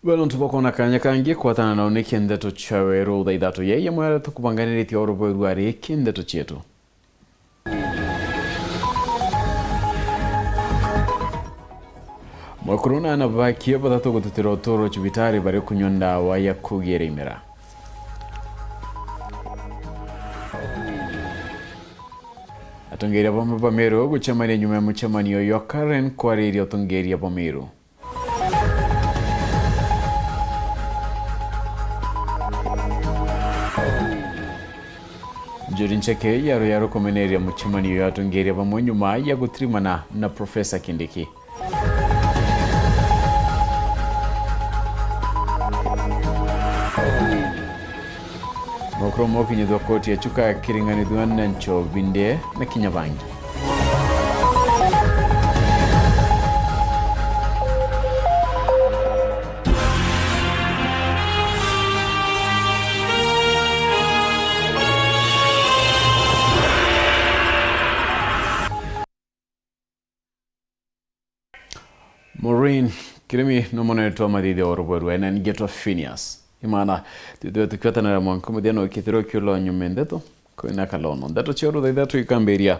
Bueno, ntubako na kanya kangi kwatana na uniki ndeto chawe rutha ithatu yeye mwere tukubanganiritie orobo rwari kindeto chetu. Mwakuruna na bakie bathatu gututira uturo chibitari bari kunywa ndawa ya kugira imera. Atongeria bamwe Bamiru gucemania nyuma ya mucemanio yo Karen kwariria atongeria Bamiru. Njuri Ncheke yaro komeneria mucemanio yo atongeria bamwe nyuma ya gutirimana na Profesa Kindiki. Mokromo kinyidwa koti ya chuka kiringanidwa na ncho binde na Kinyabangi. Maureen kirimi nomone to madide orobweru ena nigeto Phineas. Imana tukiwata na mwanko mudeno kitiro kyulo nyumendeto koina kalono ndato choro daidatu ikamberia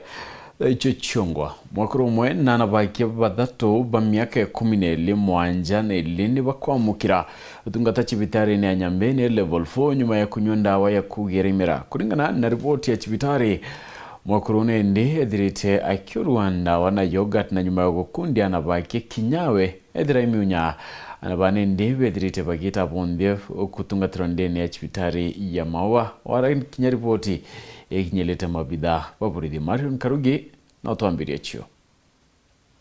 daiche chongwa mwakuru mwe nana baike badatu bamyaka 12 mwanja na ilini bakwamukira utungata chibitari ni anyambene level 4 nyuma ya kunywa ndawa ya kugerimira kuringana na ripoti ya chibitari mwakuru ndi edirite akiurwanda wana yogurt na nyuma ya gukundi anabake kinyawe edira imiunya anabane ndi bedirite bagita bonde kutungatira ndene ya chibitari ya mawa wara kinya ripoti ekinyeleta mabida baburidi Marion Karugi na utwambiria chio.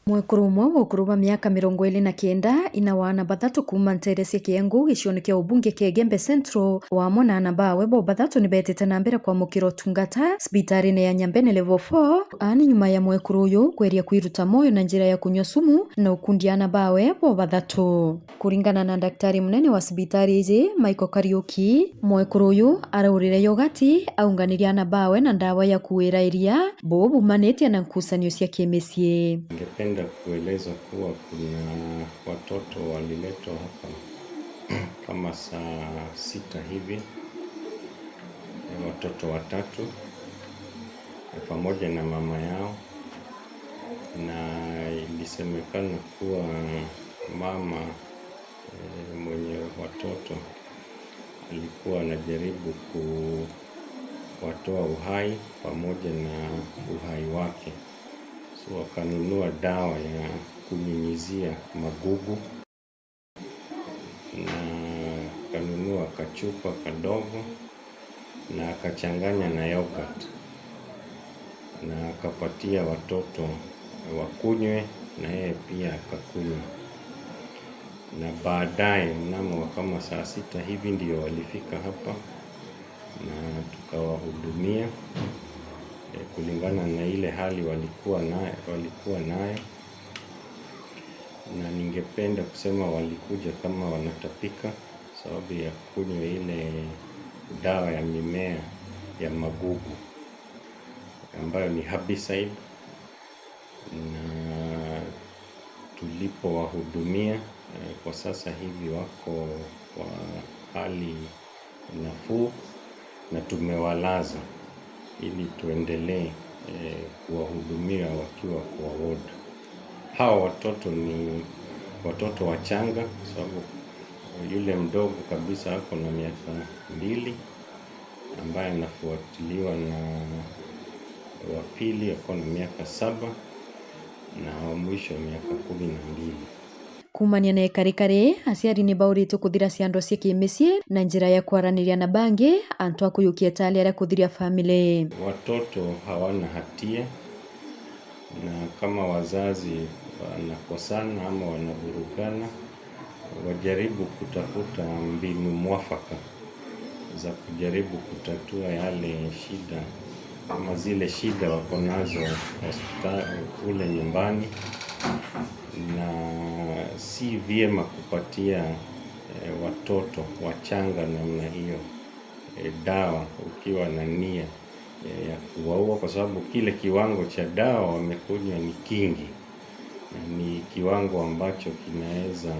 Mwekuru umwe wokuruba miaka 29 ina wana bathatu kuma Nteresi Kiengu gicioni kia ubunge kia Gembe Central wamo na anabawe bo bathatu ni betete na mbere kwa mukiro tungata sibitari ya Nyambene level 4 ani nyuma ya mwekuru uyu kweria kwiruta moyo na njira ya kunywa sumu na ukundi anabawe bo bathatu. Kuringana na daktari munene wa sibitari hizi Michael Kariuki, mwekuru uyu araurire yogati aunganiria anabawe na ndawa ya kuwira iria bo bumanete na nkusanio cia kimesie. Ningependa kueleza kuwa kuna watoto waliletwa hapa kama saa 6 hivi, watoto watatu pamoja na mama yao, na ilisemekana kuwa mama mwenye watoto alikuwa anajaribu kuwatoa uhai pamoja na uhai wake. So wakanunua dawa ya kunyunyizia magugu na kanunua kachupa kadogo na akachanganya na yogurt na akapatia watoto wakunywe na yeye pia akakunywa. Na baadaye mnamo kama saa 6 hivi ndio walifika hapa na tukawahudumia kulingana na ile hali walikuwa nayo, na ningependa kusema walikuja kama wanatapika sababu ya kunywa ile dawa ya mimea ya magugu ambayo ni herbicide, na tulipowahudumia kwa sasa hivi wako kwa hali nafuu na tumewalaza ili tuendelee kuwahudumia wakiwa kwa ward. Hawa watoto ni watoto wachanga sababu yule mdogo kabisa ako na miaka 2 ambaye anafuatiliwa na wa pili ako na miaka 7 na wa mwisho miaka 12. Kumania na karikare aciari ni bauritu kuthira ciando cia kimesie na njira ya kwaraniria na bangi antu akuyukia tali ara kuthiria family. Watoto hawana hatia, na kama wazazi wanakosana ama wanavurugana, wajaribu kutafuta mbinu mwafaka za kujaribu kutatua yale shida ama zile shida wako nazo hospitali kule nyumbani, na si vyema kupatia watoto wachanga namna hiyo dawa ukiwa na nia ya kuwaua, kwa sababu kile kiwango cha dawa wamekunywa ni kingi, ni kiwango ambacho kinaweza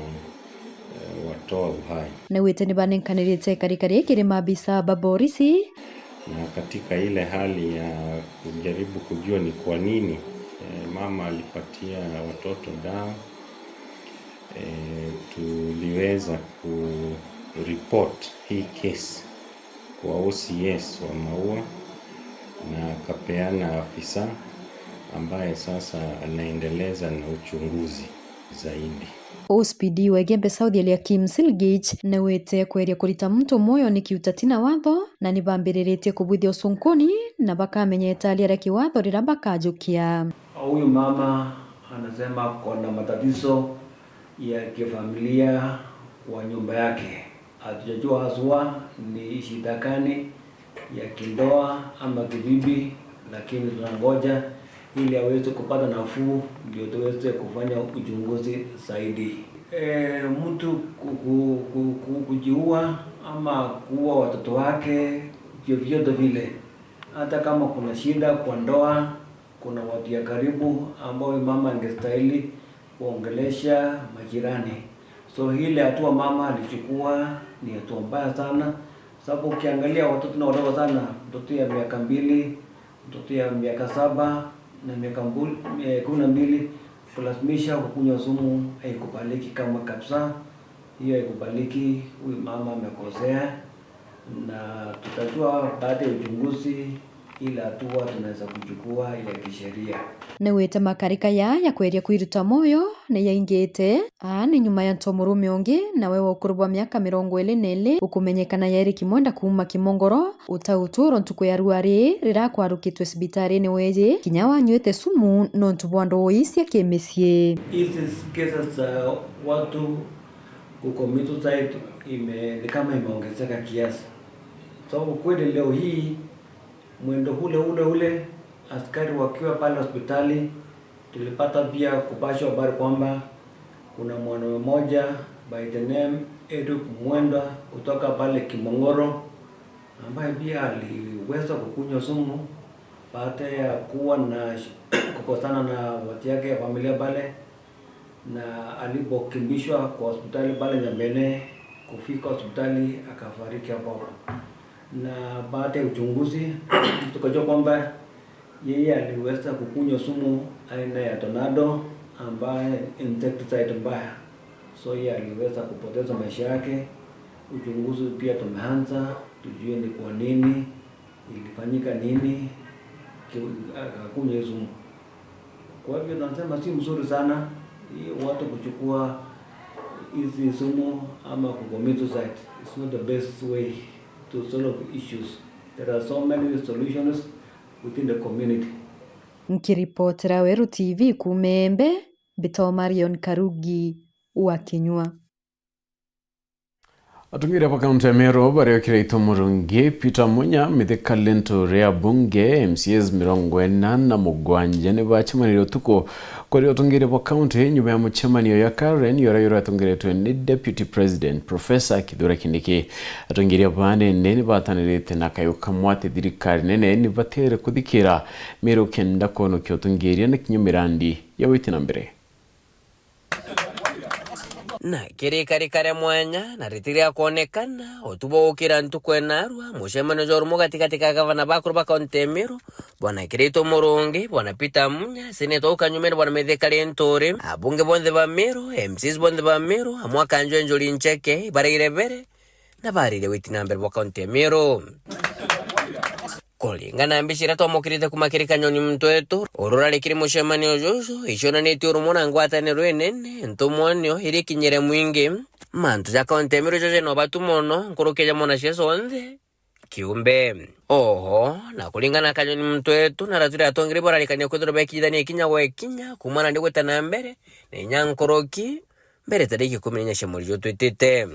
watoa uhai. Na wete ni banenkanirite karikari kirima bisa baborisi. Na katika ile hali ya kujaribu kujua ni kwa nini mama alipatia watoto dawa, tuliweza kuripoti hii kesi kwa OCS wa Maua na kapeana afisa ambaye sasa anaendeleza na uchunguzi zaidi. OSPD wa Gembe South ya Kim Silgich na wete kweria kurita mtu moyo ni kiutatina watho na ni bambiriretie kubwithia usunkuni na bakamenya italia ya kiwatho rira bakajukia. Huyu mama anasema kuna matatizo ya kifamilia kwa nyumba yake. Hatujajua haswa ni shida gani ya kindoa ama kibibi, lakini tunangoja ili aweze kupata nafuu ndio tuweze kufanya uchunguzi zaidi. Mtu kujiua ama kuua watoto wake vyovyote vile, hata kama kuna shida kwa ndoa, kuna watu ya karibu ambao mama angestahili kuongelesha majirani. So ile hatua mama alichukua ni hatua mbaya sana, sababu ukiangalia watoto na wadogo sana, mtoto ya miaka 2, mtoto ya miaka 7 na miaka 12 kulazimisha kukunywa sumu haikubaliki kama kabisa. Hiyo haikubaliki, huyu mama amekosea na tutajua baada ya uchunguzi ile hatua tunaweza kuchukua ya kisheria. Na wete makarika ya kweria kwiruta moyo na yaingite ni nyuma ya ntomurume ongi na wewe ukurubwa miaka 22 ukumenyekana ya Eric Mwenda kuma Kimongoro utauturo ntuko ya ruari rira kwarukitwe sibitari ni weje kinyawa nywete sumu no ntubwando oisia kemesie. Hizi kesa za watu kucommit suicide kama imeongezeka kiasi. Sababu kweli leo hii mwendo ule askari wakiwa pale hospitali tulipata pia kupashwa habari kwamba kuna mwanaume mmoja by the name Eric Mwenda kutoka pale Kimongoro ambaye pia aliweza kukunywa sumu baada ya kuwa na kukosana na watu yake ya familia pale, na alipokimbishwa kwa hospitali pale Nyambene, kufika hospitali akafariki hapo. Na baada ya uchunguzi tukajua kwamba yeye aliweza kukunywa sumu aina ya Tornado ambaye insecticide mbaya, so yeye aliweza kupoteza maisha yake. Uchunguzi pia tumeanza tujue ni kwa nini ilifanyika nini akakunywa sumu. Kwa hivyo tunasema si mzuri sana watu kuchukua hizi sumu ama kucommit suicide. It's not the best way to solve issues. There are so many solutions within the community. Nkiripotera Weru TV Kumembe, Bito Marion Karugi wa Kinyua. Atungire pa kaunti ya Meru bario kireito murungi Peter Munya mithika lento rea bunge MCS 47 ni bachimaniro tuko kuri atungire pa kaunti nyuma ya muchamanio ya Karen yora atungire ni Deputy President Professor Kithure Kindiki atungire bane nene batanirite nakayuka mwate thirikari nene ni batere kuthikira Meru kenda kono kyotungiria na kinyamirandi ya witina mbere na kirikari mwanya na ritiria kuonekana otubo ukira ntukwenarwa mushemano jorumo katika gavana bakuru ba kaunti Meru bwana Kirito Murungi bwana Peter Munya senator ukanyumene bwana Mithikali Nturi abunge bonde ba Meru MCs bonde ba Meru amwaka Njoli Ncheke barire bere na barire witina mbere ba kaunti Meru kulingana mbishira tomokirite kumakirika nyoni mtwetu urura likiri mushemani ojojo ishona neti urumona ngwatane rwenene ntomwanyo iri kinyere mwingi mantu ja kaunti Meru joje no batumono nkurukeja mona sheso onde kiumbe oho na kulingana kanyoni mtwetu na ratira atongire bora likanya kwethoro bekidani kinya wekinya kumana ndigweta na mbere nenyankoroki mbere tariki 10 shemuri jo twitete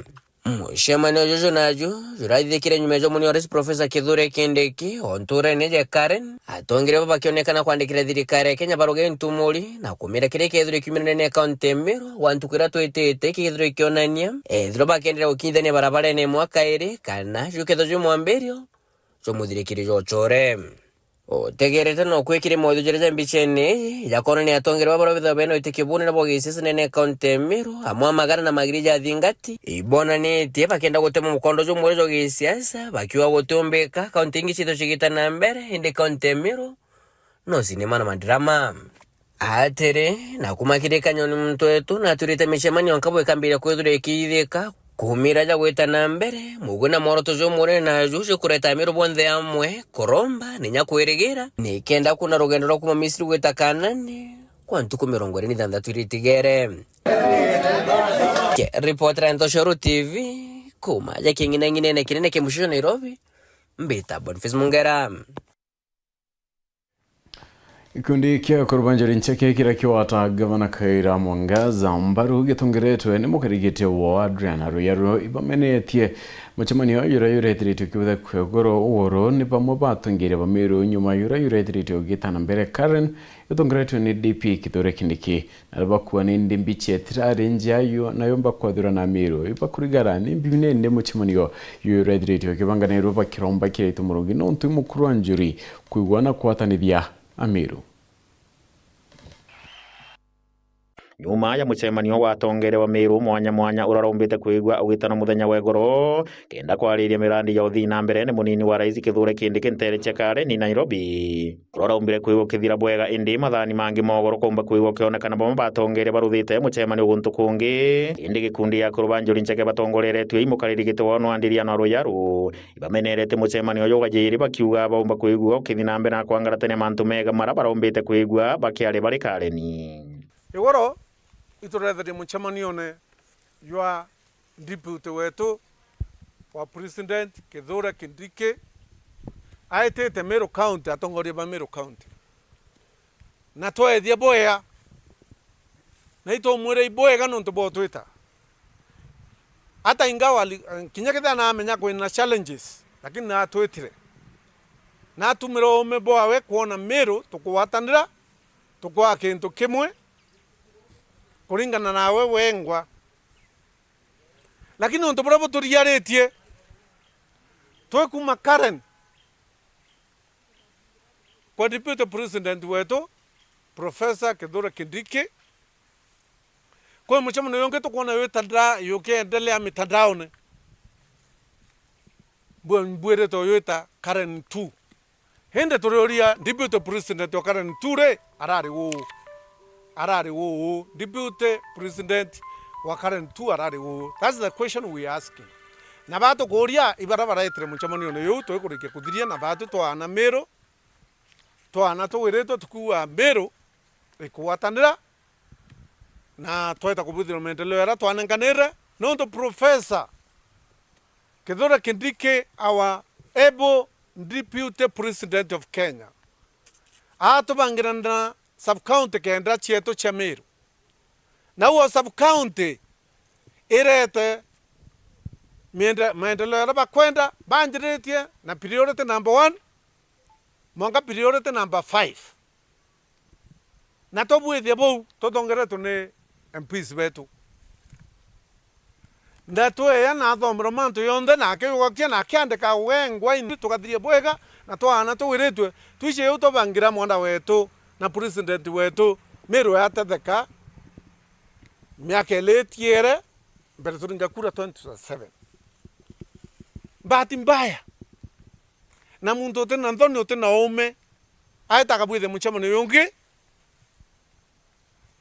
mushemani ojojo najo juraithikire nyumejo muni wa Professor Kithure Kindiki onture neje Karen atongire baba kionekana kwandikira thirikari Kenya baroge ntumuri na kumira kire Kithure kiumire ne kaunti Meru wantukira twitete Kithure kionania ethro bakendera ukindane barabara ne mwaka iri kana juketho jo mwamberio jo muthirikiri jo chore otegerete no kwikire moyo jereza mbichene yakona ni atongera babaro bitha beno itekibune na bogisisi nene kaunti Meru amwa magana na magirija thingati ibona ni tie bakenda gutema mukondo jo mwezo gisiasa bakiwa gutumbeka kaunti ingi chito chigita na mbere inde kaunti Meru no sinema na madrama atere na kumakirika nyoni muntu wetu na turite mishemani onkabwe kambira kwethure kithika kumira ja gwita na mbere muguna moroto jo mure na juje kureta Meru bonde amwe koromba ninya kwirigira nikenda kuna rugendo rwo kuma Misiri gwita Kanani kwa ntuku 26 iritigere reporter Ntoshoru TV kuma ja kingine kinene kemusho Nairobi mbita Boniface Mungera. Ikundi kia kurubanjari ncheke kira kiwata gavana Kaira Mwangaza mbaru gitungiretwe ni mukarigite wa Adrian Aruyaro ibamenetie muchamani yo yura tirito kiwatha kwegoro uworo ni pamwe batungire Bameru nyuma yura tirito gitana mbere Karen itungiretwe ni DP Kithure Kindiki narabakuwa ni ndimbiche tirari njayo nayomba kwathura na Meru ibakurigara ni mbinene muchamani yo yura tirito kibangana ruba kiromba kirito murugi no ntu mukuru anjuri kuigwana kwatanithia Meru. Nyuma ya mucemanio watongere wa Meru mwanya urarombete kwigwa ugitana muthenya wegoro kenda kwariria mirandi ya uthii na mbere ni munini wa rais Kithure Kindiki Nterechia Karen ni Nairobi urarombire kwigwa kithira bwega indi mathani mangi mogoro kumba kwigwa kionekana bamwe batongere baruthite mucemanio guntu kungi indi gikundi ya kurubanjuri ncheke batongoreretwe imukaririgite wonu andiria na Ruyaru ibamenerete mucemanio yo gajiri bakiuga bamwe kwigwa kithina mbere na kwangaratene mantu mega mara barombete kwigwa bakiare bari Kareni igoro iturethere muchamanio ywa deputy wetu wa president Kithure Kindiki aitete Meru County atongoria ba Meru County na twethia boya na ito mwere boya nonto botwita hata ingawa kinya kitha na amenya kwina challenges lakini na twetire na tumiro me boa we kuona Meru tukuwatanira tukwa kintu kimwe kuringana nawe wengwa lakini onto bravo turiaretie twe kuma Karen kwa deputy president wetu Professor Kithure Kindiki kwa mchamano yonke tukona yotandra yoke endelea mitandaone bwere to yota Karen 2 hende turoria deputy president wa Karen 2 re arari wo deputy president wa Karen 2 arari wo. That's the question we asking. Na bato koria ibarabara etre muchamanio yo to kurike kuthiria na bato to ana Meru to ana to wireto tukuwa Meru ikuwatanira na tweta kubuthira maendeleo era twananganira no to Professor Kithure Kindiki our able deputy president of Kenya atubangirana sub-county kenda chieto cha Meru. Na huo sub-county irete maendeleo ya bakwenda banjiretie na priority number 1 monga priority number 5. Na tobwithia bou totongeretu ni MPs betu. Ndatwe ya na thomro mantu yonde na kiugokia na kiandika wengwa ini tukathirie bwega na twana tuwiretwe tuiche utobangira mwanda wetu na president wetu Meru yatetheka miaka iletiere mbere turinga kura 2027 bahati mbaya na muntu tena nthoni tena ume aitaka bwithe muchamano yongi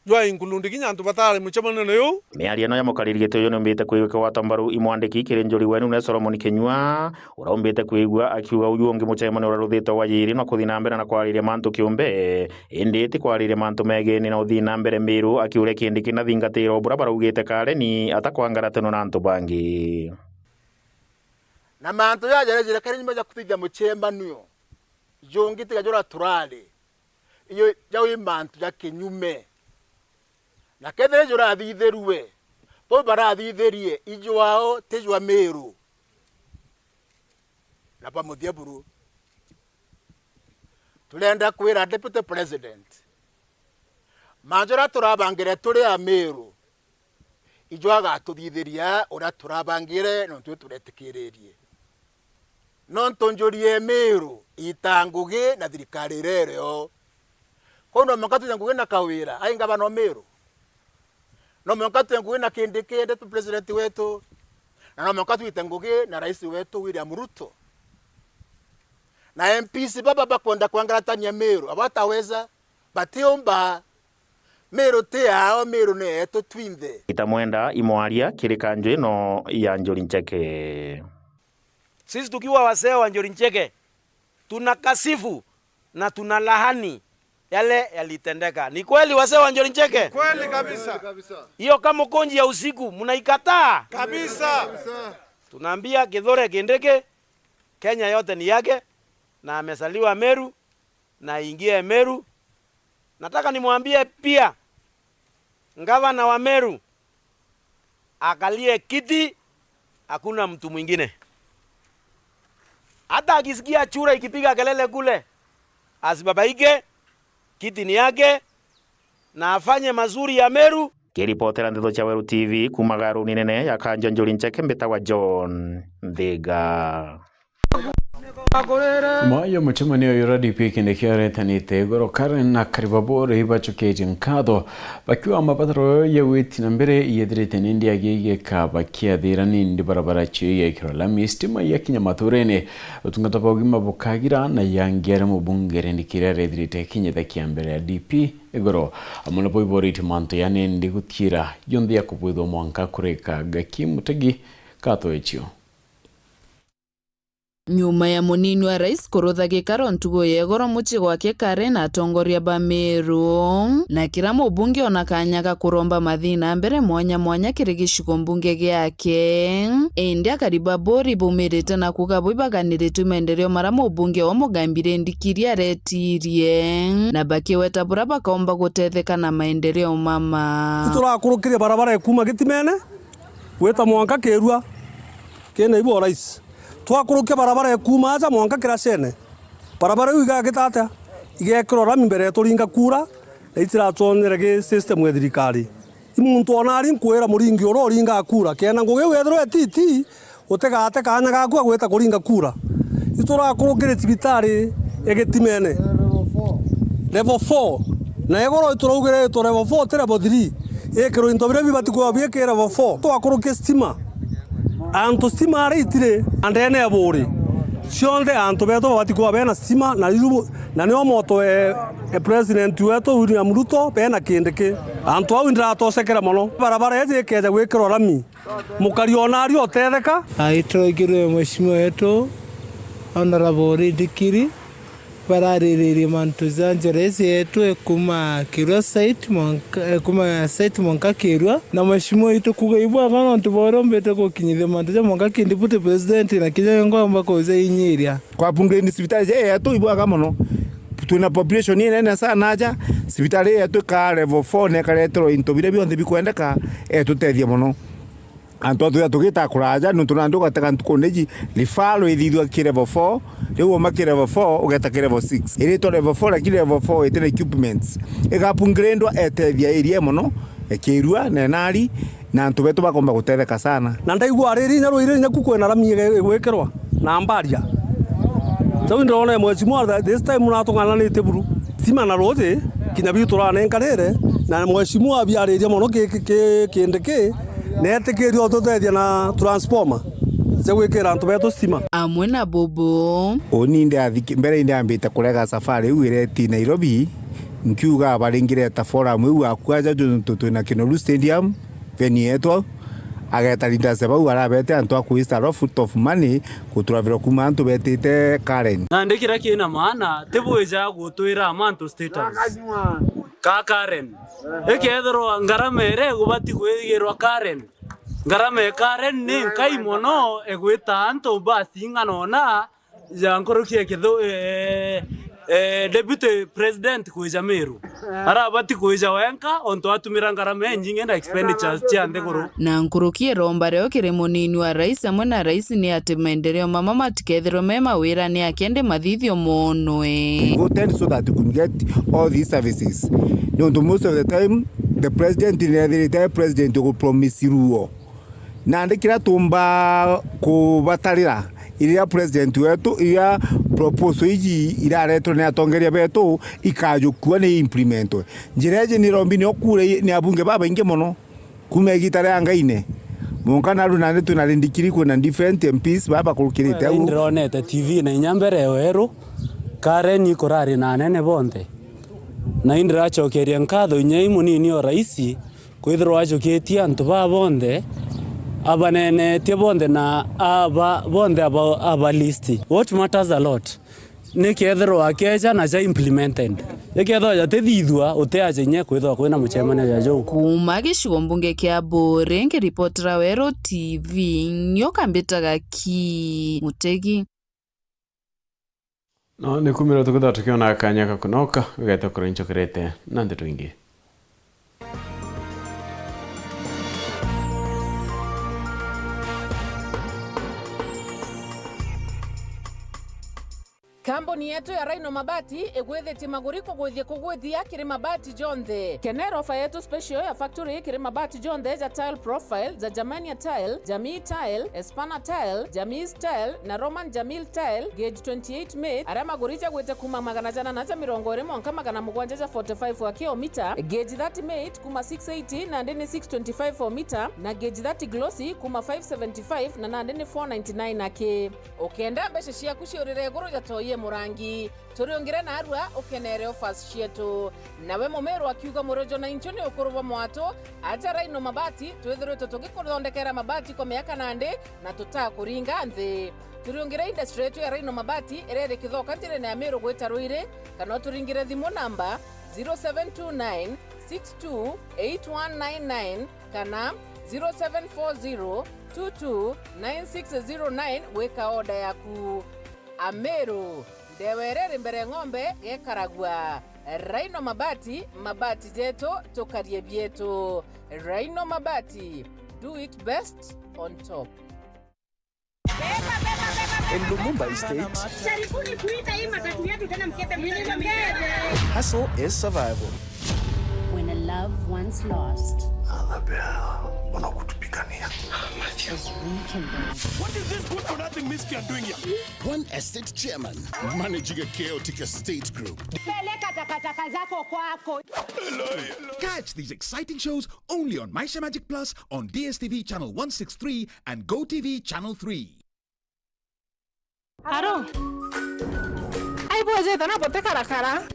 jwa ingulundi kinya antu batare muchamano nayo miaria no ya mukaririgite yo nombete kwigwa kwa tambaru imwandiki kirenjuri wenu na Solomon Kenyua urombete kwigwa akiuga uyungi muchamano uraruthito wa yiri no kuthina mbere na kwariria mantu kiumbe inditi kwariria mantu megeni na uthina mbere Meru akiure Kindiki na thingatiro bura baraugite Kareni atakwangaratano na antu bangi na mantu yajerejere Kareni meja kutithia muchamano jongi tigajora turali iyo jawi mantu ya kinyume na kethere jura thitheruwe po barathithirie ijwao tejwa Meru na pamuthia buru tulenda kwira deputy president manjora turabangire turi a Meru ijwaga tuthithiria ura turabangire no tu turetikiririe no ntonjorie Meru itangugi na thirikari rero kono makatu yangugi na kawira ainga bano Meru no makatu yangugi na Kindiki ndeto president wetu na no makatu itangugi na rais wetu William Ruto na MPs baba bakonda kuangaratania Meru abataweza batiomba Meru tea Meru ne eto twinde itamwenda imwaria kirikanjwe no ya Njuri Ncheke. Sisi tukiwa wasee wa Njuri Ncheke tunakasifu na tunalahani yale yalitendeka. Ni kweli wasee wa Njuri Ncheke? Kweli kabisa. Hiyo kama konji ya usiku mnaikataa Kabisa. Tunaambia Kithure Kindiki Kenya yote ni yake na amesaliwa Meru na ingie Meru. Nataka nimwambie pia gavana wa Meru akalie kiti, hakuna mtu mwingine. Hata akisikia chura ikipiga kelele kule asibabaike, kiti ni yake na afanye mazuri ya Meru. Kiripotera Ndeto cha Weru TV kumagaru ninene ya Kanjo Njuri Ncheke mbetawa John Ndega. Mayo mucemanio yuradi piki nikiaretanite igoro Karen na Karibabore ibacukete nkado bakiwa mapataro ya witi na mbere yedirite n'indi yagige ka bakiathira n'indi barabara ciye kirola mistima ya Kinyamaturene utungata bogima bukagira na yangere mu bungere ndikirere yedirite kinyetha kiambere ya DP igoro amuno boiborite manto yane ndi gutira yondi yakubwitho mwanka kureka gakimutegi kato ecio. Nyuma ya munini wa rais kurutha gikaro ntugo yegoro muci gwake Karen atongoria ba Meru na kira mubunge ona kanyaga kuromba mathina mbere mwanya kiri gicigo mbunge giake indi Karibabore bumirite na kuga ibaganiritu maendeleo mara mubunge wa mugambire ndikiria retirie na bakiweta bura bakaomba gutetheka na maendeleo mama turakurukiria barabara ekuma Gitimene weta mwanka Kirua kene ibo rais twakurukia barabara ekuma aja mwanka Kiracene barabara iga gitata igekiro rami mbere turinga kura na itira tonere ge system ya thirikari imuntu ona ari nkwera muringi oro ringa kura kena nguge wethro etiti utegate kanya gaku gweta kuringa kura iturakurukire tibitari egetimene level 4 na egoro iturugire to level 4 tere bodiri ekiro intobire bibati kwa bieke level 4 twakurukia stima anto stima ari itire andene aburi sionde anto beto bati kwa bena stima na iru na ne omoto president wetu William Ruto bena Kindiki anto au ndra tosekera mono barabara eze keja gwekero rami mukariona ari otetheka aitogire mheshimiwa wetu Honorable Dikiri barariririe mantu za njerezi yetu kuma Kirua site mwanka Kirua na mheshimiwa itu kugaibwa kana ntuborombete gukinyithia mantu za mwanka Kindipute president na kinya ngomba kuza inyiria kwa bunge ni sibitari yetu ibwaga mono tuna population nene sana aja sibitari yetu ka level 4 ne karetro intobire bionde bikwendeka tutethia mono anto tugita kuraja no tunanduka takantukoneji lifalo ithithwa ki level 4 riu maki level 4 ugeta ki level 6 iri to level 4 ki level 4 itene equipments igapungirendwa etethia area mono Kirua na nari na antu betu bakomba gutetheka sana na ndaigwa riri nya ruire nya kukwena rami gwekirwa na mbaria so ndona mheshimiwa this time natungana ni teburu sima na rote kinya bitura nenkarere na mheshimiwa biareria mono Kindiki netekerio tutethia na transformer zegwikira antu betu stima amwe na bobo oni ndi mbere ndi ambite kurega safari iwireti Nairobi nkiuga baringire ta forum iu akwaja tutu na Kinoru Stadium venue yetu ageta linda seba arabete antu akuista of money kuturavira kuma antu betite Karen na ndikira kina maana tibweja gutwira mantu status ka Karen ekethro ngaramere gubati gwigirwa Karen ngarame Karen ni kai mono egwita antu basi nganona yankorokie kitho deputy president kuja Meru arabati kuja wenka onto atumira ngarame nyingi na expenditures chiande guru na nkurukie romba reo kire munini wa rais amwe na rais ni ati maendeleo mama matikethero mema wira ni akende mathithio monwe so that you can get all these services no most of the time the president in the president will promise ruo na ndikira tumba kubatarira iria president wetu iria proposal iji iraretwo ni atongeria betu ikajukua ni implementwe njireje ni rombi ni okure ni abunge baba inge mono kuma igitare angaine munkana runa ni tunarindikiri kuna different MPs baba kurukirite au ndronete TV na nyambere weru Karen ikorari na nene bonde na indira chokeria nkatho nyei munini o raisi kwithirwa ajoketia antu ba bonde abanene tie bonde na aba bonde aba listi. What matters a lot nikethirwa akeja na ja implemented ikethwa ja tithithua uteaje nye kwithwa kwina muchemane ja jo kuma gicigo mbunge kia Mburi ngiripotera Wero TV nyoka mbitaga ki Mutegi. No ni kumira tukutha tukiona akanya kakunoka ugaita kurincho kirete na ndeto ingi. Kambuni yetu ya Rhino Mabati egwethete maguriko kugwithia kiri mabati jonthe. Kenero ofa yetu special ya factory kiri mabati jonthe ja tile profile za Germania tile, Jamii tile, Espana tile, Jamis tile na Roman Jamil tile gauge 28 made. Ara magurija gwete kuma magana jana na 120 mwanka magana mugwanja ja 45 wa kilomita. Gauge 30 made kuma 680 na ndeni 625 for meter na gauge 30 glossy kuma 575 na ndeni 499 nake. Okenda beshe shia kushorire goro ja toye murangi turiongire na arua ukenere offers cietu nawe mumeru akiuga murojo na inchoni ukuruva mwato aja Rhino Mabati twethirwe tugikuthondekera mabati kwa miaka nande na tutakuringa nthi turiongire industry yetu ya Rhino Mabati irere kithoka njire na Meru gwita Ruire kana turingire thimu namba 0729 628199 kana 0740 229609 weka order yaku. Ameru ndewerere mbere ng'ombe gekaragwa. Rhino Mabati, mabati jeto tokarie bieto. Rhino Mabati, do it best on top. In Lumumba Estate, hustle is survival. When a loved one's lost, what is this good for nothing miscreant doing here? One estate chairman managing a chaotic estate group. Catch these exciting shows only on Maisha Magic Plus on DSTV channel 163 and GoTV channel 3. Aro. Ai boje tana pote karakara.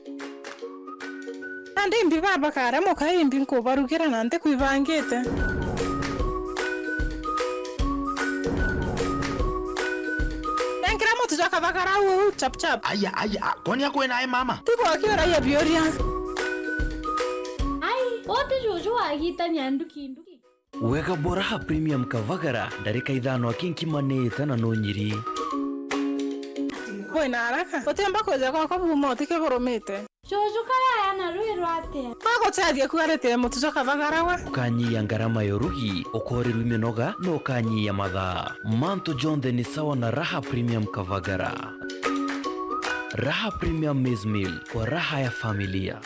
Ande imbi baba kara moka imbi nko barukira nante kuivangete. Enkira motu jaka bakara u chap chap. Aya kwani yako naye mama? Tipo akiwa raia bioria. ai ote jojo agita nyanduki wega boraha premium kavagara darika idhano akinkimanete na nonyiri Boy na haraka. Otemba koja kwa buma otike boromete. jojo kaya yana ruiro ate Ako tsadia kuarete motu jaka bagarawa. ukanyi ya ngarama yorugi okoreru imenoga no ukanyi ya mathaa manto jonde ni sawa na raha premium kavagara. Raha premium maize meal kwa raha ya familia.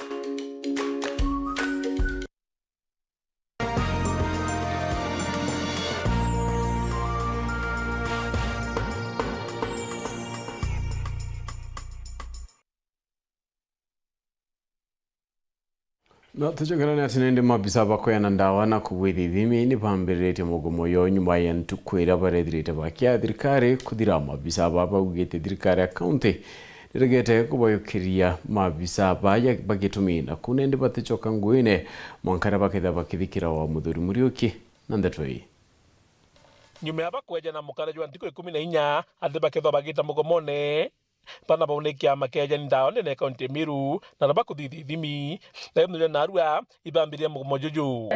No tuchogerane atinende mabisa bakoyana ndawa na kubwithithimi ni bambirite mugomo yo nyuma ya ntukwira barethirite bakia thirikari kuthira mabisa baba ugite thirikari akaunti ndirigete kuboyokiria mabisa baya bagitumina kunende batichoka nguine mwankara bakitha bakithikira wa muthuri Muriuki na ndetoi nyuma ya bakweja na mukara jwa ndiko 14 ande bakitha bagita mugomone pana baunikia makeja ndawa ne kaunti Meru na bakuthithimi na yemwe na arua ibambiria mugomojojo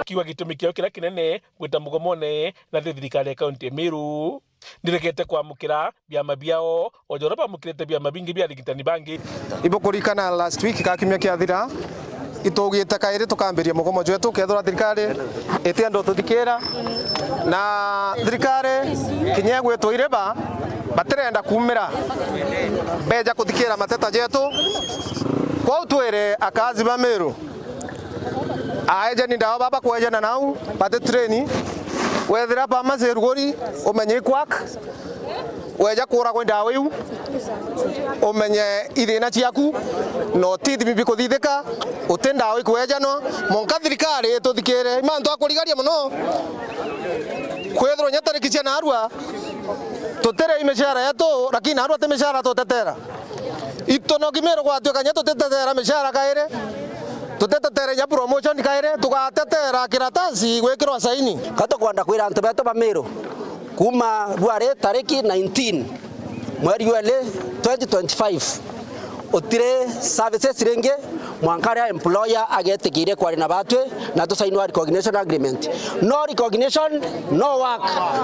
kiwa gitumi kio kila kinene gwita mugomone na thirikari ya kaunti Meru ndirekete kwamukira byama byao ojoroba mukirete byama bingi bya ligitani bangi ibokurikana last week kakimya kiathira itugite kaire tukambiria mugomo jwetu kethora thirikari itia ndo tuthikira na thirikari kinyegwe twireba baterenda kumira beja kuthikira mateta jetu kwa utwire akazi ba Meru aeja ni ndawa baba kwejana nau pate treni wethira pa maserugori umenye kwak weja kura kwa ndawa yu umenye ithina ciaku no tithimi bikuthithika utendawa ikweja no monka thirikari tuthikire imantu akurigaria muno kwethro nyatariki cia narua tutere imeshara yetu lakini narua te meshara tutetera itono kimero kwa tuka nyato tutetera meshara kaire tutetetera ya promotion kaire tugatetera kiratasi gwekirwa saini kato kwanda kwira antu beto bamero kuma bware tariki 19 mweri wa 2025 utire services ringe mwankara employer agetikire kwari na batwe na to sign recognition agreement. No recognition no work,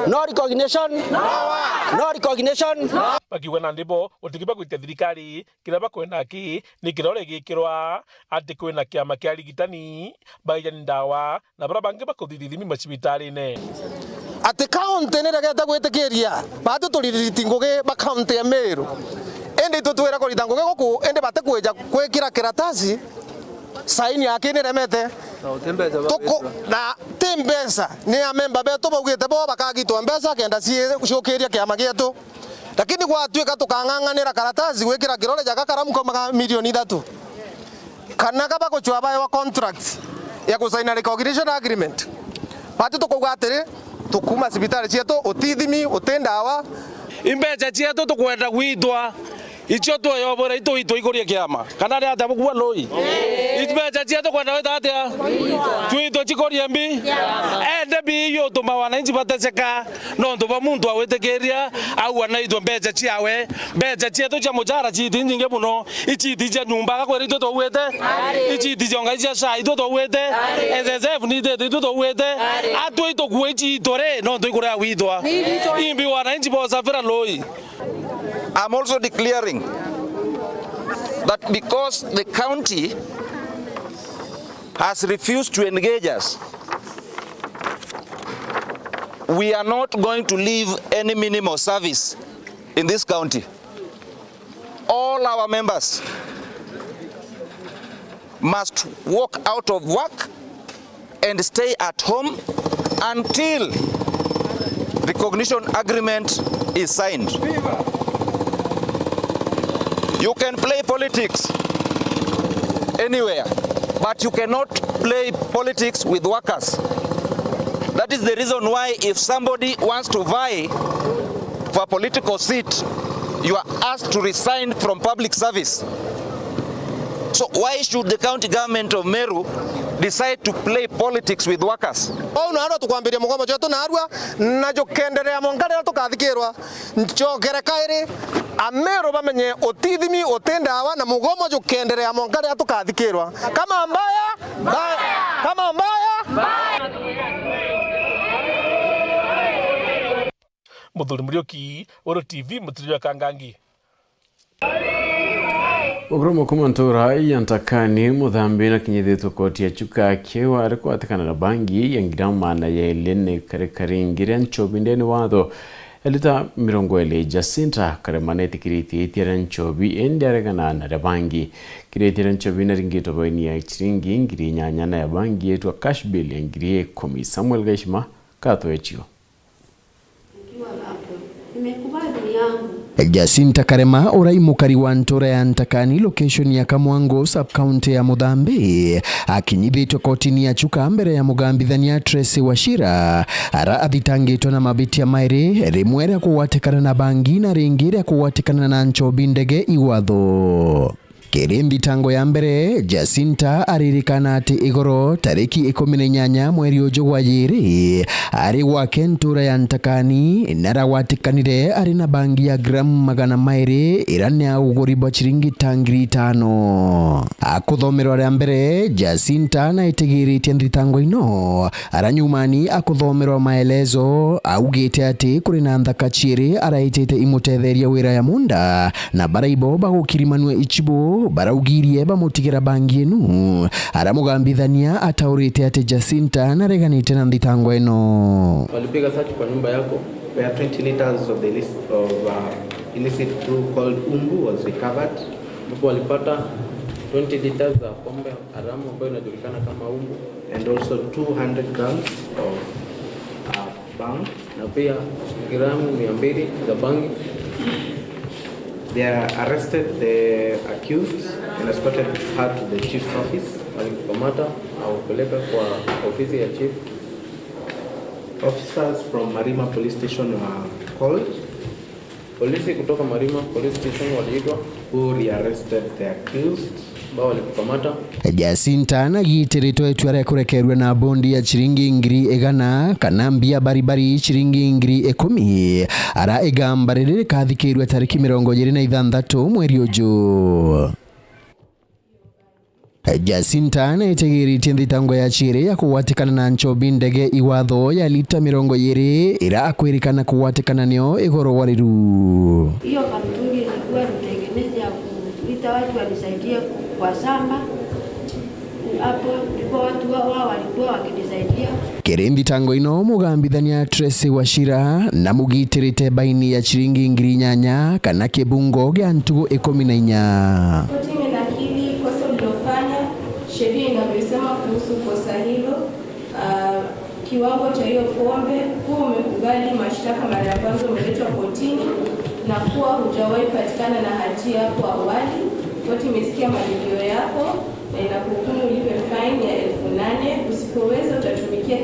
no recognition no work, no recognition bakiwa na ndipo utikiba kuite thirikari kiraba kwenda ki ni kirore gikirwa ati kwina kiama kia rigitani baija ndawa na bara bangi bakuthithimi macibitari ne ati county ne regeta gwitikiria batu tuliritinguge ba county ya Meru ende tutwera ko ritanguge goku ende bate kweja kwekira kiratasi saini yake ni remete toko na tembesa ni amemba beto bogete bo bakagitwa mbesa kenda cie kushokeria kiama gitu lakini kwa tuika tukang'ang'anira karatasi gwikira kirore jaka karamu kwa milioni 3 kana kaba ko chwa wa contract ya kusaina recognition agreement batu tukugwatire tukuma sibitari cietu utithimi utendawa imbeca cietu tukwenda gwitwa icio tuyobora itu iguria kiama kana ri ata bugwa loi imbeca cietu kwenda wita atia twito chikoria mbi ende bi yo tuma wananchi bateseka no ndo ba muntu awetikiria au anaitwa mbeca ciawe mbeca cietu cia mujara citi nyinge muno iciti cia nyumba ga kweri to wete iciti cia ngai cia sai to wete SSF ni de to wete atu ito kuechi tore no ndo ikuria witwa imbi wananchi bo safira loi. I'm also declaring that because the county has refused to engage us, we are not going to leave any minimal service in this county. All our members must walk out of work and stay at home until recognition agreement is signed. You can play politics anywhere, but you cannot play politics with workers. That is the reason why if somebody wants to vie for a political seat, you are asked to resign from public service. So why should the county government of Meru decide to play politics with workers? Ono tukwambiria mugomo jetu na arua na jokenderea mongare tukathikirwa njogere kairi Ameru bamenye otithimi otendawa na mugomo jokenderea mongare tukathikirwa kama mbaya mbaya kama mbaya mbaya. Muthuri Murioki, Oro TV, Mutrio Kangangi. Ogro kumantura yantakani muthambi na kinyithitwo koti ya chuka kewa ariko atakana na bangi yangirama na ya elene kare ngiria nchobi ndeni watho elita mirongo ele Jacinta karemaneti kiriti itira nchobi endiaregana na bangi kiriti nchobi na ringito baini ya chiringi ngiri nyanya ya bangi yetu cash bill yangiri 10 Samuel Gaishima kato echio Jacinta Karema uraimukari wa ntora ya Ntakani location ya Kamwango sub-county ya Mudhambi akinyithitwo kotini ya chuka mbere ya mugambithania Tracy Wachira ara athitangitwo na mabiti ya mairi rimwe ria kuwatikana na bangi na ringi ria kuwatikana na nchobi ndege iwatho. Kirindi tango ya mbere Jacinta aririkana ati igoro tariki 18 mweri uju wa jiri ari wake ntura ya Ntakani narawatikanire ari na bangi ya gram 200 irane ya uguri bwa chiringi tangiri 5 akuthomerwa ria mbere Jacinta na itigiritie nthitango ino aranyumani akuthomerwa maelezo augite ati kuri na nthaka chiri araitete imutetheria wira ya munda na baraibo bagukirimanwe ichibo baraugirie bamutigira bangi enu aramugambithania ataurite ati Jacinta na reganite na nthitango eno. Walipiga search kwa nyumba yako where 20 liters of the list of illicit brew called umbu was recovered. Mpo walipata 20 liters za pombe haramu ambayo inajulikana kama umbu and also 200 grams of bang. Na pia gramu 200 za bangi. They arrested the accused and escorted her to the chief's office. Walikamata au kupeleka kwa ofisi ya chief. Officers from Marima Police Station were called. Polisi kutoka Marima Police Station waliitwa, who rearrested the accused. Bao walikamata. Jacinta nagitiritwo itua ria kurekerwa na bondi ya ciringi ngiri 100 kana mbia baribari ciringi ngiri 10 ara igambarire kathikirwe tariki 26 mweri uju. Jacinta netegeritie thitango ya chire ya kuwatikana na nchobi ndege iwatho ya lita 20 ira akwirikana kuwatikana nio igoro wariru. Hiyo kampuni ilikuwa mtengenezi ya kuita watu walisaidia kwa shamba. Hapo ndipo watu wao walikuwa wakidisaidia. Kirindi tango ino mugambithania Tracy Wachira na mugitirite baini ya chiringi ngiri 8 kana kibungo gya ntugu 14. Sheria inavyosema kuhusu kosa hilo, kiwango cha hiyo pombe, kuwa umekubali mashtaka mara ya kwanza umeletwa kotini na kuwa hujawahi patikana na hatia hapo awali. Koti imesikia malilio yako na inakuhukumu ulipe fine ya 8,000. Usipoweza utatumikia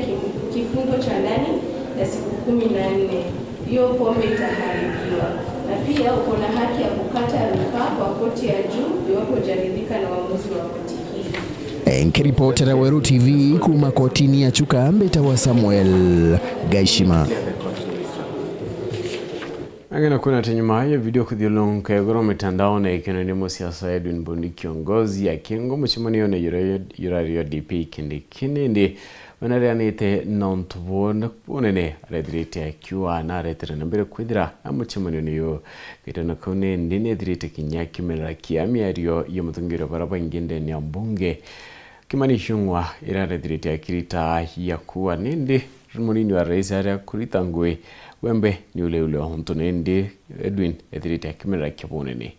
kifungo cha ndani ya siku 14. Hiyo pombe itaharibiwa. Na pia uko na haki ya kukata rufaa kwa koti ya juu iwapo hujaridhika na uamuzi wa koti. Nkiripotera Weru TV kuma kotini ya Chuka Mbeta wa Samuel Gaishima. Angena kuna tenyuma ya video kudhiolong kayagoro mitandao na ikena nimo siasa Edwin Bondi kiongozi ya Kengo mchimani yone yurario DP kindi ndi wanareanite non-tubona ponene redrite ya kiwa na retere nambere kwedira na mchimani yone yo kitana kone ndine drite kinyaki mela kiami yario yomutungira baraba ingende ni ambunge Kimani Ichung'wah irarethirie ya kirita ya kuwa nindi munini wa rais aria kurita ngwe wembe ni ule wa huntu nindi Edwin ethirite ya kimera kibonene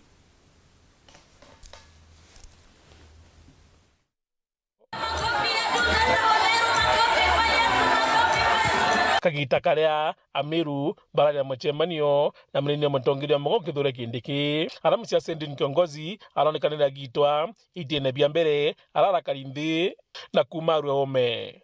kagita karia Amiru bararia muchemanio na munini mutongiria mugo kithure kindiki aramucia Sendin kiongozi aronekanira gitwa itiene bia mbere ararakarindi na kumarwe ome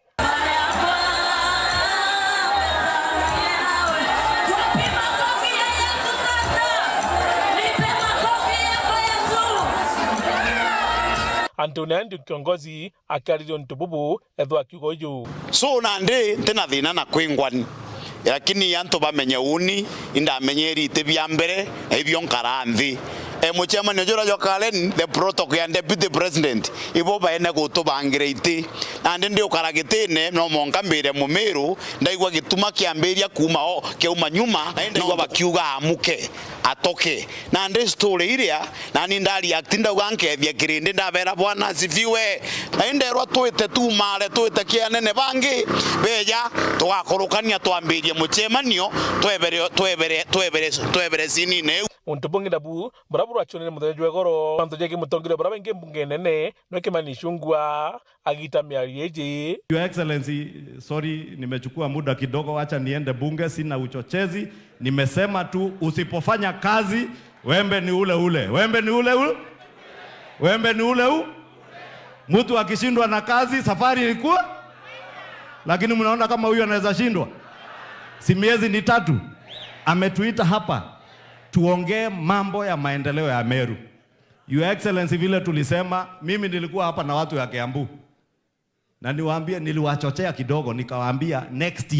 Antonio ndi kiongozi akaririo ntububu ethwa kiugo yu so nande tena thina na kwingwani lakini anto bamenye uni indamenyeri tebya mbere ebyo nkaranthi muchemani ojora jokalen the protocol and deputy president ibo baene gutubangira iti ande ndi ukaragitine no monka mbere mumiru ndaigwa gituma kiamberia kuma o keuma nyuma ndaigwa bakiuga amuke atoke na ndi story iria na ni ndari actinda ugankethia kirindi ndabera bwana sifiwe na nderwa twite tumare twite kianene bangi beja twakorukania twambirie muchemanio twebere sinine untubungi dabu baraburu achone muthenya jwegoro pantoje ki mutongire baraba inge mbunge nene no Kimani Ichung'wah agita miarieje. Your Excellency, sorry nimechukua muda kidogo, acha niende bunge, sina uchochezi. Nimesema tu usipofanya kazi wembe ni ule ule. Wembe ni ule ule. Wembe ni ule ule. Mtu akishindwa na kazi safari ilikuwa. Lakini mnaona kama huyu anaweza shindwa. Si miezi ni 3 ametuita hapa tuongee mambo ya maendeleo ya Meru. Your Excellency, vile tulisema, mimi nilikuwa hapa na watu ya Kiambu. Na niwaambie niliwachochea kidogo nikawaambia next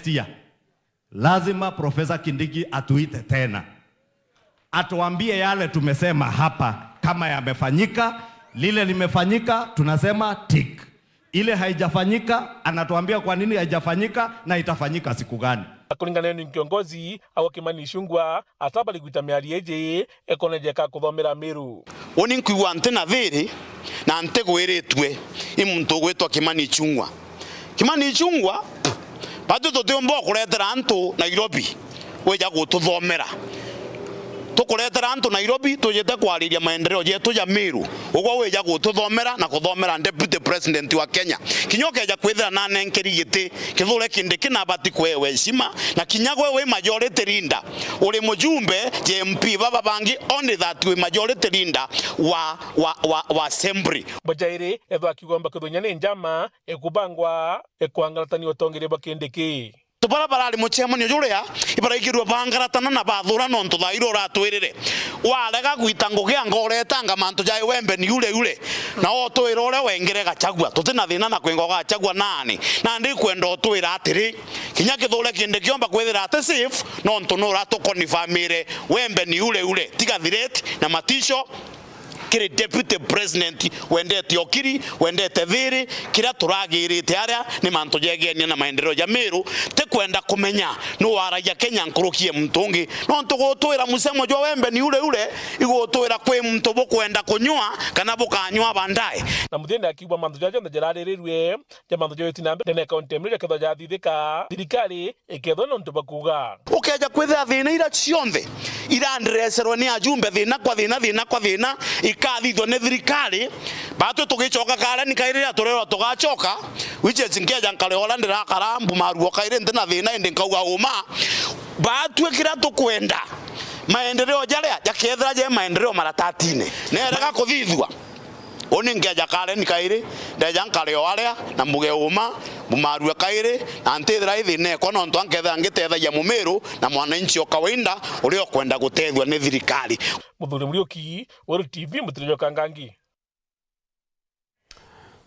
year lazima Profesa Kindiki atuite tena. Atuambie yale tumesema hapa kama yamefanyika, lile limefanyika tunasema tick. Ile haijafanyika anatuambia kwa nini haijafanyika na itafanyika siku gani. Kulingana ni kiongozi awa Kimani Ichung'wah atabali gwita miarieje ekonejeka kuthomera Meru. Oni nkuwa antena thiri na antegwiritwe imuntu gwitwa Kimani Ichung'wah. Kimani Ichung'wah bado totembo kuretera antu Nairobi weja gututhomera. tukuretera antu Nairobi tujete kwariria maendeleo yetu ya Meru ugwo weja gututhomera na kuthomera deputy president wa Kenya kinyokeja kwithira na nenkeri giti kithure kindi kinabati kwewe heshima na kinyagwe we majority leader uri mujumbe MP baba bangi only that we majority leader wa assembly bajaire ethwa kigomba kithunya ni njama ekubangwa ekwangaratani otongere bakindiki tubara barali muchemo ni juria ibara ikirwa bangaratana na bathura no ntuthairo ratwirire warega gwitango gia ngoretanga mantu jai wembe ni yule na otwira ore wengere gachagua tutina thina na kwengo gachagua nani na ndi kwenda otwira atiri kinya kithure kinde kiomba kwithira ate safe no ntunura tukonifamire wembe ni yule tiga thireti na matisho kiri deputy president wendete okiri wendete thiri kira turagirite aria ni mantu jegenia na maendeleo ya Meru te kwenda kumenya no waraja Kenya nkurukie mtungi no ntugutwira musemo jo wembe ni yule igutwira kwe mtu bokwenda kunywa kana bukanywa bandaye na muthenda akibwa mantu jajo ndirarirwe ya mantu jo itinambe ne contemplate ketho ja thithika thirikari iketho no ntubakuga ukeja kwithira thina ira cionthe irandreserwo ni ajumbe thina kwa thina ikathithwo ni thirikari batu tugicoka kare ni kairira turero tugacoka which is ngeja nkareola ndira karambu maruo kaire ndina thina indi nkauga uma batu ekira tukwenda maendeleo jaria jakethera je maendeleo maratatine nerega kuthithwa oni ngeja kare ni kaire ndeja nkareo aria na muge uma bumarua kaire na ntethera ithine ko no ntwanketha ngitethagia Mumeru na mwananchi o kawaida uri okwenda gutethwa ni thirikari Muthuri Muriuki World TV Mutirijo Kangangi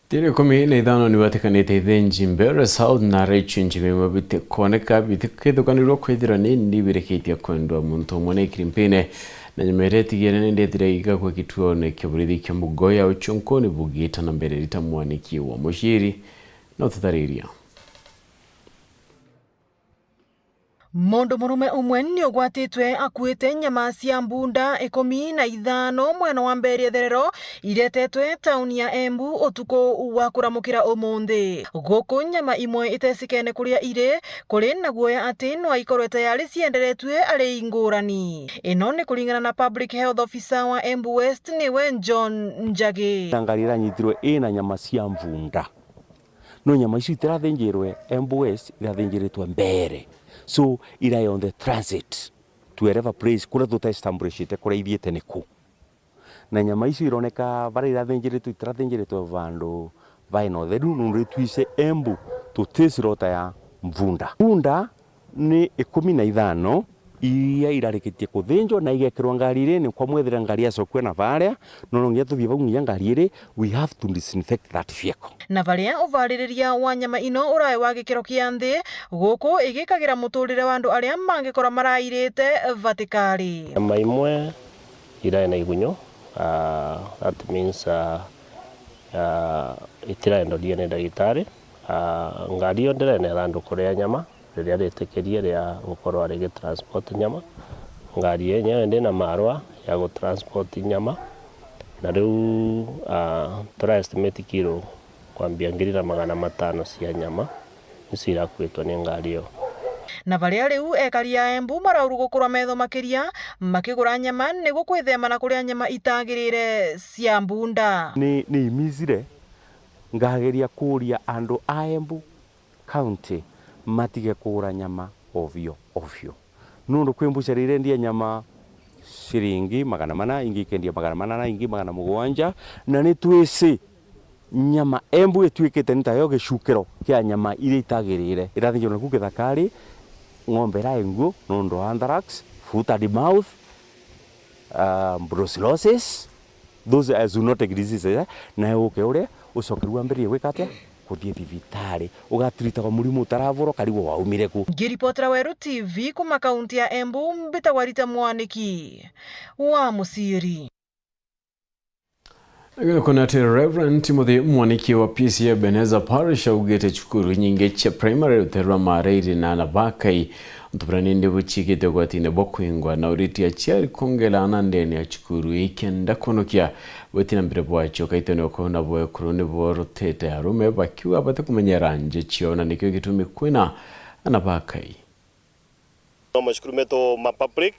Tiri kumi na ithano ni watikanite ithenji mbere South na Rachunji mewa bite koneka bite kethukanirwo kwithira ni ndibireketia kwendwa muntu mwene krimpine na nyemereti gene ndethire igakwa kituone kiburithi kya Mugoya uchunkoni bugita na mbere rita mwaniki wa mushiri no tutariria Mundu murume umwe ni ugwatitwe akuite nyama cia mbunda 15 mwena wa Mberia Therero iretetwe tauni ya Embu utuko wa kuramukira umuthi guku nyama imwe itesikene kuria ire kuri na guoya ati no ikorwe tayari cienderetwe ari ngurani ino ni kulingana na public health officer wa Embu West niwe John Njagi tangarira nyitirwe ina nyama cia mbunda no nyama ici tirathenjirwe Embu West irathenjiritwe mbere so ira on the transit to wherever place kura tuta establishite kura ithiete niku na nyama ici ironeka bara irathenjiritwe vandu vaino theru nuritwise Embu tutisirota ya mbunda ni 15 iria irarikitie kuthinjwo na igekirwa ngari ni kwa mwethira ngari acokwe na varia no ngia tuthie vau ngia ngari iri we have to disinfect that vehicle na varia uvaririria wa nyama ino urai wa gikiro kia nthi guku igikagira muturire wa andu aria mangikora marairite vatikari nyama imwe ira na igunyo that means itiraendoria ni ndagitari ngari yo ndirene randu kuria nyama riria ritekerie ria gukorwo ari transport nyama ngari yenyewe ndina marwa ya go transport nyama na riu tura estimate kilo kwambia 500 cia nyama nicira kwitwo ni ngari yo na varia riu ekari ya Embu marauru gukurwa metho makiria makigura nyama ni gukwithema na kuria nyama itagirire cia mbunda ni imizire ngageria kuria andu a Embu county matige kugura nyama ovyo nundu kwimbucerire ndia nyama ciringi 400 ingi kendia 400 ingi 700 na ni twisi nyama Embu itwikite ntayo gicukiro kia nyama iria itagirire irathinjwo na kugithakari ng'ombe raingu nundu anthrax foot and mouth brucellosis those are zoonotic diseases na uke ure ucokeru ambirie gwikatia kuthie thibitari ugatiritaga murimu utaravuro karibu waumire ku ngiripotera Weru TV kuma kaunti ya Embu mbitagwa Rita Mwaniki wa Musiri kuna Reverend Timothy Mwaniki wa PCA Beneza Parish augete chukuru nyinge cha primary uterwa mareiri na nabakai ntubirani ndi buchikite gwatine bokwingwa na uriti ya chiari kongela anandeni ya chukuru ikenda konokia wetina mbere bwacho kaitone okona bwe kurune borotete ya rume bakiwa bate kumenyera nje chiona nikyo gitumi kwina anabakai mashukuru meto ma public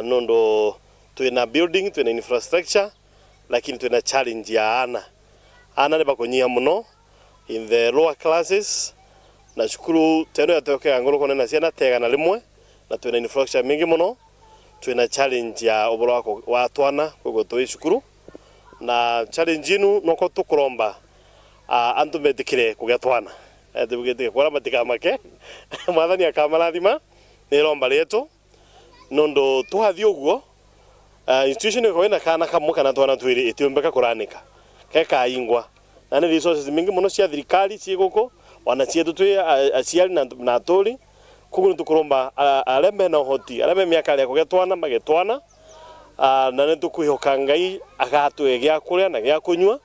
nondo twina building twina infrastructure lakini twina challenge ya ana ne bakonyia muno in the lower classes na shukuru teno yatoke angolo kone ciana tega na limwe na twina infrastructure mingi muno twina challenge ya oboro wako wa twana kwo toi shukuru na challenge inu noko tukuromba antu medikire kugetwana tubugete kwa matika make mwathani akamarathima ni romba leto nondo tuhathi uguo institution ko ina kana kamwe kana twana twiri itiumbeka kuranika keka ingwa na ni resources mingi muno cia thirikari ci guko wana cietu twi aciari na aturi kugu tukuromba areme na hoti areme miaka ya kugetwana magetwana na ne tukuihoka Ngai agatwe gya kuria na gya kunywa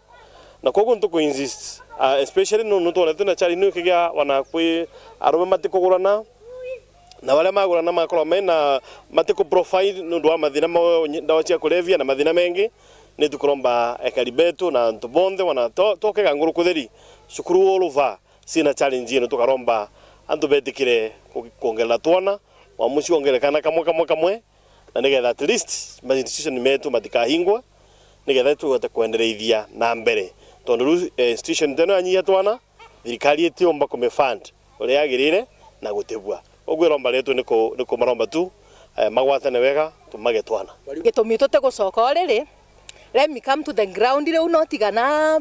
na kugu tukuinsist especially no twana tuna chari no kigya wana kwi arome matikugurana na wale magurana makoro mena matiko profile no ndo mathina ndawa cia kulevya na mathina mengi ni tukuromba ekaribetu na ntubonde wana toke ganguru kutheri shukuru oluva sina challenge ino tukaromba antu betikire kuongela twana wa mushi ongelekana kamwe na nigetha at least ma institution metu matikahingwa nigetha tugote kuendelea na mbere tondu institution teno anyia twana thirikari etiomba kumefund ule yagirire na gutebwa ogwe romba letu niko maromba tu magwatane wega tumage twana gitumi tute gucoka riri let me come to the ground ile unotigana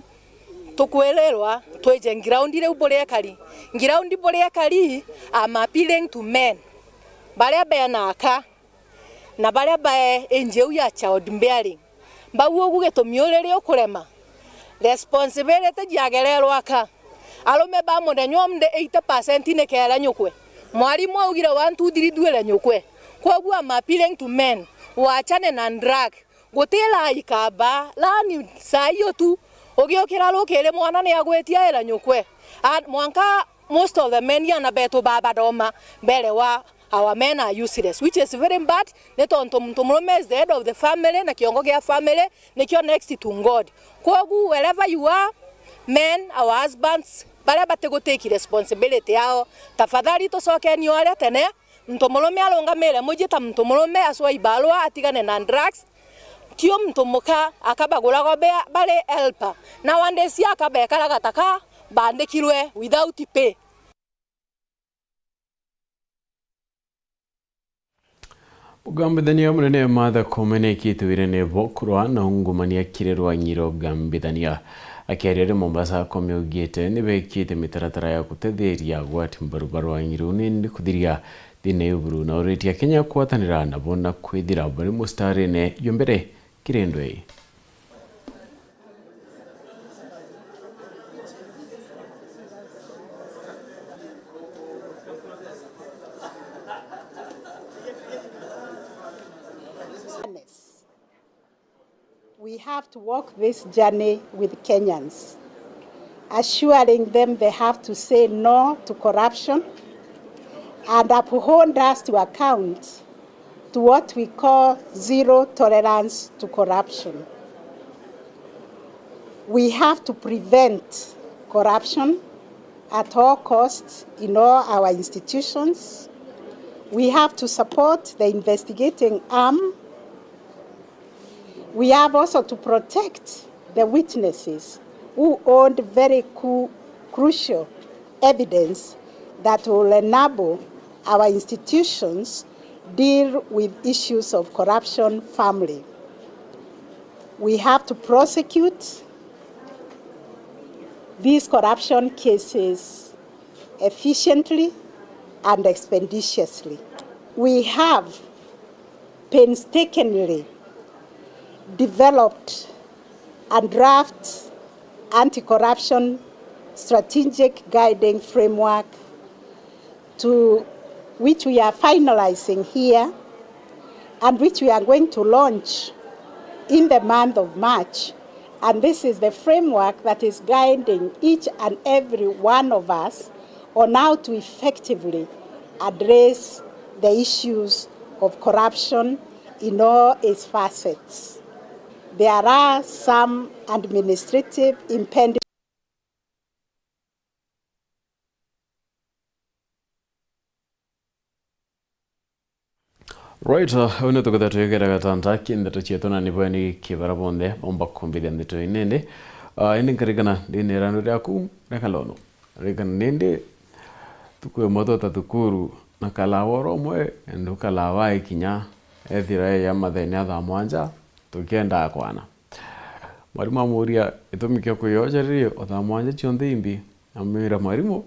tukwelelwa tweje ground ile ubore kali ground bore kali am appealing to men baria benaka na baria bae enjeu ya child bearing bawo ogu gitumi uriri ukurema responsibility jagerelwa aka alume ba mudenyo mde 80% ne kera nyukwe mwalimu augire 1 2 3 duele nyukwe kogu am appealing to men wachane na drug gutela ikaba lani sayo tu ogiokira lokele mwana ne agwetia era nyukwe mwanka most of the men yana beto baba doma bele wa our men are useless, which is very bad. Netonto mtumrome is the head of the family na kiongo ya family nekyo next to God. Kogu wherever you are, men, our husbands, bale batego take responsibility yao. Tafadhali to soke ni wale tene mtumrome alonga mele mujita mtumrome aswa ibalwa atigane na drugs. Tio mtumuka akabagula gobe bale helper. Na wande si akabe kala gataka bande kilwe without pay. Gambithania munene Martha Koome kitwire ne bokurwa na ungumania kirerwa nyiro gambithania akiarire Mombasa komiugite ni bekite mitaratara ya kutetheria gwati mbarubaru wa nyiro ni kuthiria thine uburu na uretia Kenya kwatanira na bona kwithira bari mustari ne yombere kirendwe We have to walk this journey with Kenyans, assuring them they have to say no to corruption and uphold us to account to what we call zero tolerance to corruption. We have to prevent corruption at all costs in all our institutions. We have to support the investigating arm. We have also to protect the witnesses who owned very crucial evidence that will enable our institutions deal with issues of corruption family. We have to prosecute these corruption cases efficiently and expeditiously. We have painstakingly developed and draft anti-corruption strategic guiding framework to which we are finalizing here and which we are going to launch in the month of March. And this is the framework that is guiding each and every one of us on how to effectively address the issues of corruption in all its facets. There are some administrative impediments. Right, una tukata tuyekera katanta kinda chetona ni bwani kibara bonde omba kumbili ndito inende. Indi karikana dini ranu riaku nakalono. Rikana nende tukue moto tatukuru nakalaworo mwe endo kalawa ikinya ethira ya matheni atha mwanja tukienda akwana. Mwarimu amuria itumikio kuyojerio otha mwanja chionde imbi amira mwarimu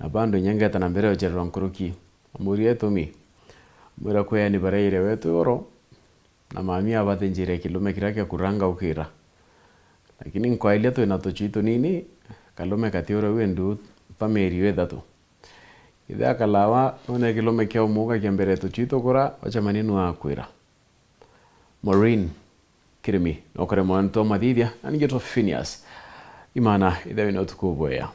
na bando nyangeta na mbere ojerwa nkuruki. Amuria itumi mwira kwea ni bareire wetu oro na mami abathenjire kilume kirake kuranga ukira. Lakini nkwaile tu inatochito nini kalume katiora wendu pameri wedatu. Idha kalawa une kilume kia umuga kia mbere tuchito kura wacha maninu akwira. Maureen Kirimi okore mwanto madithia anigeto Phineas imana idha winotukuboya.